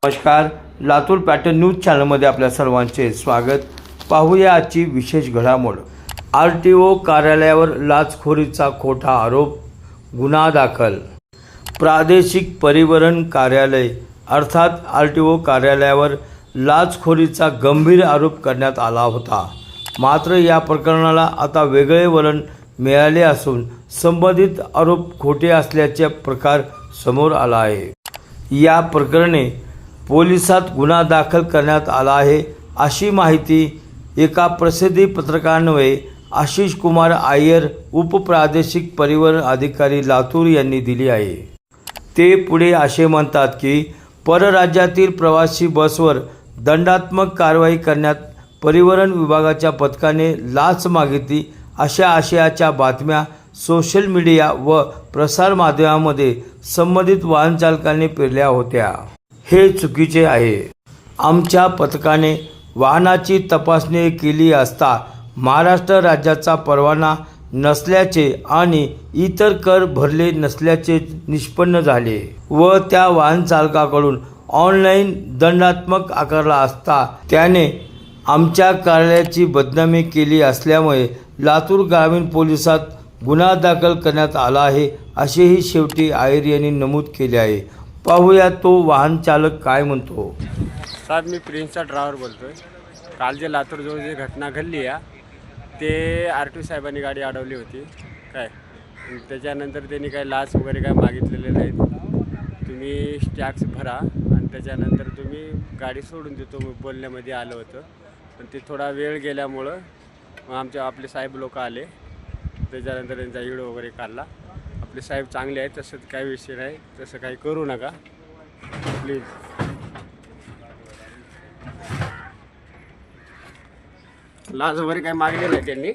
नमस्कार, Latur pattern news चॅनलमध्ये आपल्या सर्वांचे स्वागत. पाहूया आजची विशेष घडामोड. RTO कार्यालयावर लाचखोरीचा खोटा आरोप, गुन्हा दाखल. प्रादेशिक परिवहन कार्यालय अर्थात RTO कार्यालयावर लाचखोरीचा गंभीर आरोप करण्यात आला होता. मात्र या प्रकरणाला आता वेगळे वळण मिळाले असून संबंधित आरोप खोटे असल्याचे प्रकार समोर आला आहे. या प्रकरणी पोलिसात गुन्हा दाखल करण्यात आला आहे, अशी माहिती एका प्रसिद्धी पत्रकारान्वये आशिष कुमार अय्यर, उपप्रादेशिक परिवहन अधिकारी लातूर यांनी दिली आहे. ते पुढे असे म्हणतात की परराज्यातील प्रवासी बसवर दंडात्मक कारवाई करण्यात परिवहन विभागाच्या पथकाने लाच मागितली, अशा आशयाच्या बातम्या सोशल मीडिया व प्रसारमाध्यमांमध्ये संबंधित वाहन चालकांनी पेरल्या होत्या. हे चुकीचे आहे. आमच्या पथकाने वाहनाची तपासणी केली असता महाराष्ट्र राज्याचा परवाना नसल्याचे आणि इतर कर भरले नसल्याचे निष्पन्न झाले व त्या वाहन चालकाकडून ऑनलाईन दंडात्मक आकारला असता त्याने आमच्या कार्यालयाची बदनामी केली असल्यामुळे लातूर ग्रामीण पोलिसात गुन्हा दाखल करण्यात आला आहे, असेही शेवटी अय्यर यांनी नमूद केले आहे. पाहूया तो वाहन चालक काय म्हणतो. साहेब, मी प्रिन्सचा ड्रायव्हर बोलतोय. काल जे लातूरजवळ जी घटना घडली आहे ते RTO साहेबांनी गाडी अडवली होती काय. त्याच्यानंतर त्यांनी काही लाच वगैरे काय मागितलेले नाहीत. तुम्ही टॅक्स भरा आणि त्याच्यानंतर तुम्ही गाडी सोडून देतो बोलण्यामध्ये आलं होतं. पण ते थोडा वेळ गेल्यामुळं मग आपले साहेब लोक आले. त्याच्यानंतर त्यांचा व्हिडिओ वगैरे काढला. आपले साहेब चांगले आहेत, तसं काही विषय नाही, तसं काही करू नका प्लीज. लाच वगैरे काही मागले नाही त्यांनी.